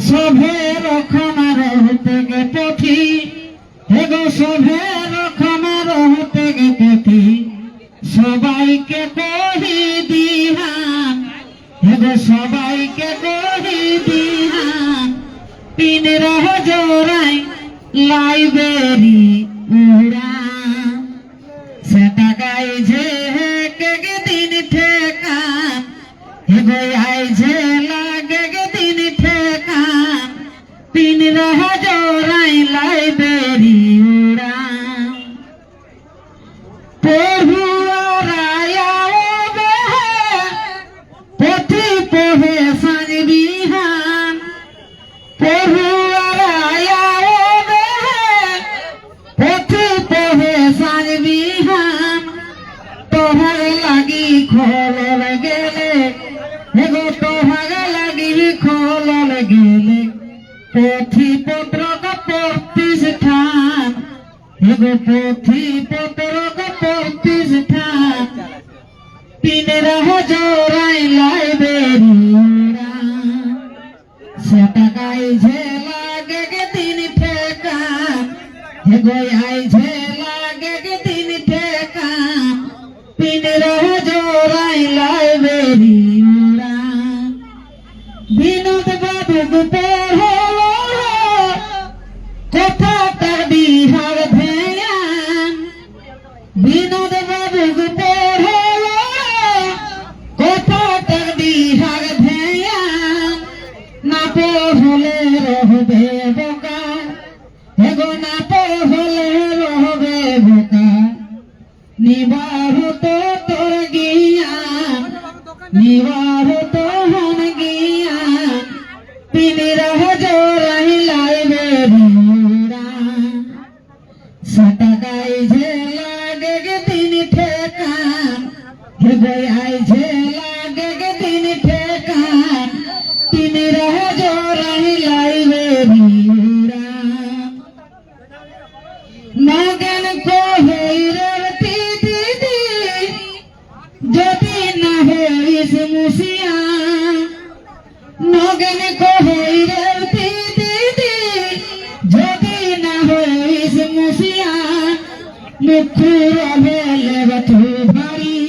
সভে রক্ষমার হতে গে পথি হেগো সভে রক্ষমার হতে গে পথি সবাইকে কহি দিহান হেগো সবাইকে কহি দিহান তিন রহ জোড়াই লাইব্রেরি উড়ান সেটা গাইছে কে দিন ঠেকান হেগো আইছে লাগে গে দিন ঠেকান তিন রহ জোড়াই লাইব্রেরি উড়ান প্রভু পথি পহে সাজ বিহান প্রভু পথি পহে সাজ বিহান তোহার লাগি খোলল গেলে হেগো তোহার লাগি খোলল গেলে পথি পত্র প্রতিষ্ঠান হেগো পথি পত্র প্রতিষ্ঠান তিন রহ জোড়াই লাইব্রেরি সেটা গাইছে লাগে গে দিন ঠেকান হেগো আইছে লাগে গে দিন ঠেকান তিন রহ জোড়াই লাইব্রেরি বিনোদ বাবু পড়ল কথা তার বিহার ভেয়ান বিনোদ বাবু পড়ল কথা তার বিহার ভেয়ান না পড়লে রহবে বোকা হেগো না পড়লে রহবে বোকা নিবার তো তোর জ্ঞান নিবার তো হন জ্ঞান তিন রহ জোড়াই লাইব্রেরি সেটা গাইছে লাগে গে দিন ঠেকান হেগো আইছে লাগে গে দিন ঠেকান তিন রহ জোড়াই লাইব্রেরি নগেন কহইরের দিদি যদি না হইস মুসিয়া নগেন কহইরের দিদি যদি না হইস মুসিয়া মুখ রহে লেবতু ভারি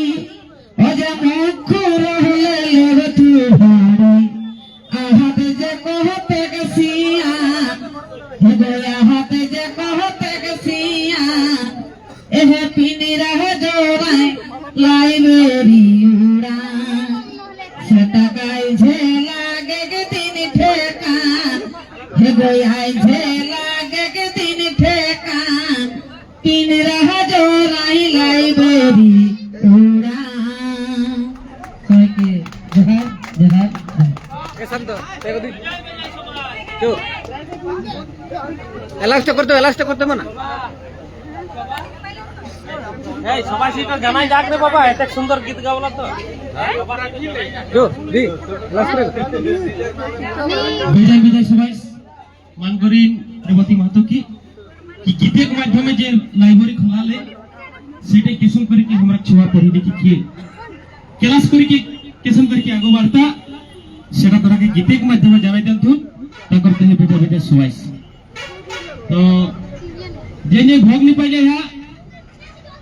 অজা মুখ রহলে লেবতু ভারি আহাত যে কহতে গেছিয়া হেগো আহাত যে কহতে গেছিয়া এহে তিন রহ জোড়াই লাইব্রেরি উড়ান সেটা গাইছে লাগে গে দিন ঠেকান হেগো আইছে লাগে গে দিন ঠেকান তিন রহ জোড়াই লাইব্রেরি উড়ান সবাইকে জয় জয় এলাস্ট করতে না এই সবাই সেটা জানাই যাক রে বাবা এত সুন্দর গীত গাওলা তো বিদায় বিদায় সবাই মান করেন রেবতী মাহাতো কি গীতের মাধ্যমে যে লাইব্রেরি খোলালে সেটাই কেসন করে কি আমরা ছোয়া পড়ি দেখি কি ক্লাস করে কি কেসন করে কি আগো বার্তা সেটা তোরা কি গীতের মাধ্যমে জানাই দেন তুই তা করতে হবে বিদায় বিদায় সবাই তো যে নিয়ে ভোগ নি পাইলে হ্যাঁ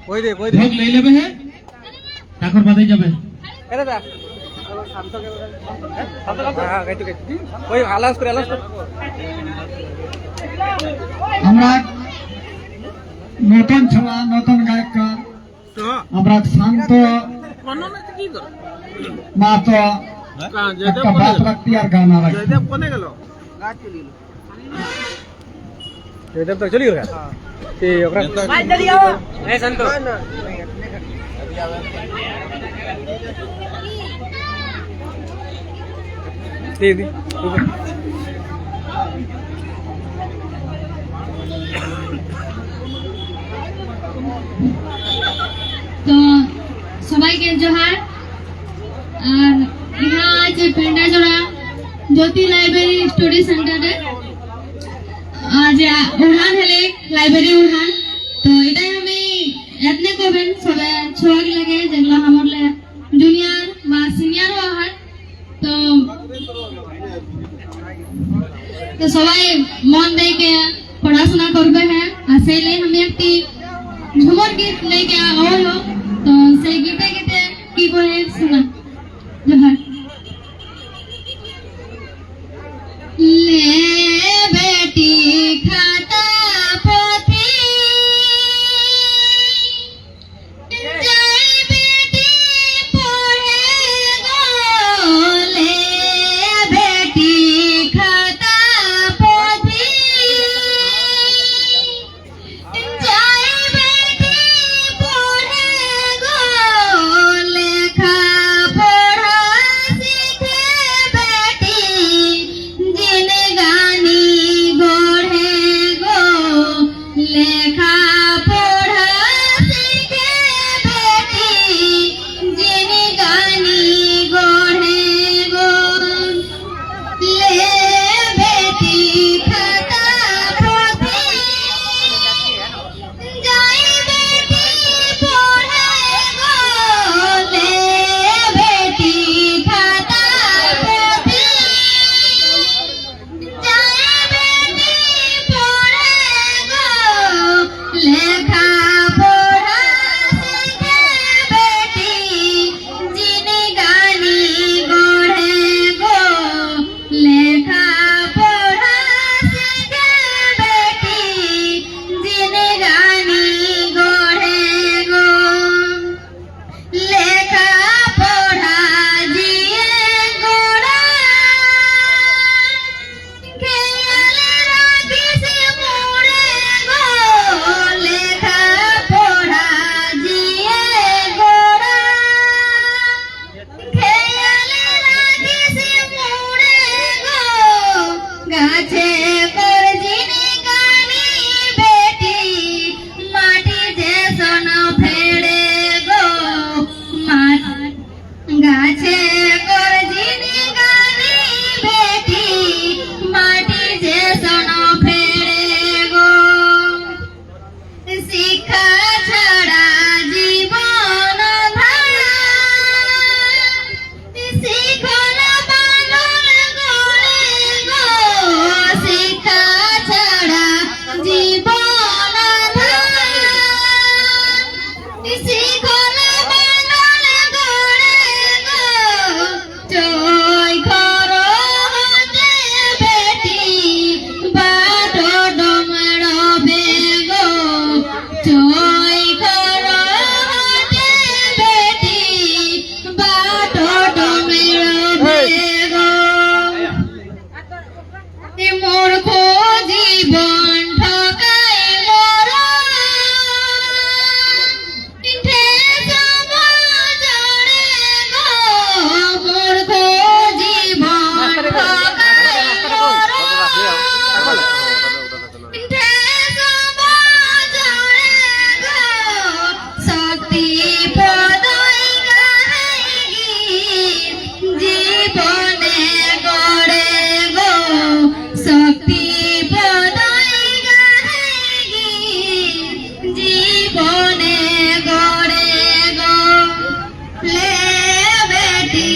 ওই দে ভোগ লই লেবে হ্যাঁ তারপর বাদাই যাবে এরে দা শান্ত হ্যাঁ গাইতে ওই আলাস করে আমরা নতুন ছোয়া নতুন গায়ক আমরা শান্ত মাতো একটা বাত রাখতি আর গানা রাখতি জয়দেব কোনে গেল জয়দেব তো চলি গেল ঠিক ওকরা ভাই জলদি आओ এই শান্ত ঠিক দি তো সবাইকে জোহার আর এখানে আছে পেন্ডাজোড়া জ্যোতি লাইব্রেরি স্টোরি সেন্টারে আজ উড়ান হলে লাইব্রেরি উড়ান তো এটাই আমি এতনে করবেন সবাই ছোয়াক লাগে যেগুলো আমার জুনিয়র বা সিনিয়র আহার তো তো সবাই মন দিয়ে পড়াশোনা করবে হ্যাঁ আর সেই লিয়ে আমি একটি ঝুমর গীত লেকে আলো তো সেই গীতে গীতে কি বলে শোনা জোহার ले बेटी खाता पोथी जाई बेटी पढ़े गो ले बेटी खाता पोथी जाई बेटी पढ़े गो लेखा पढ़ा सीखे बेटी जिनगानी गोढ़े गो लेखा पढ़ा सीखे बेटी जिनगानी गोढ़े गो ले बेटी खाता पोथी जाई बेटी पढ़े गो ले बेटी खाता पोथी जाई बेटी पढ़े गो लेखा पढ़ा सीखे बेटी जिनगानी गोढ़े गो लेखा पढ़ा सीखे बेटी जिनगानी गोढ़े गो लेखा पढ़ा जिए गोड़ा खेल राखी से मोरे गो लेखा पढ़ा जिए गोड़ा खेल राखी से मोरे गो गाछे कर जिनगानी बेटी माटी जे सोन फेड़े गो गाछे कर जिनगानी बेटी माटी जे सोन फेड़े गो শিক্ষা ছাড়া জীবন ধারা শিখন বানর গড়ে গো শিক্ষা ছাড়া জীবন ধারা শিখন বানর গড়ে গো চই খর হতে বেটি বাট ডমর বেগো চই খর হতে বেটি বাট ডমর বেগো মূর্খ জীবন ঠকাই মোর ঠেস মজরে গো মূর্খ জীবন ঠকাই মোর ঠেস মজরে গো শক্তি পদই গাহি জীবনে গড়ে গো শক্তি পদই গাহি জীবনে গড়ে গো ले बेटी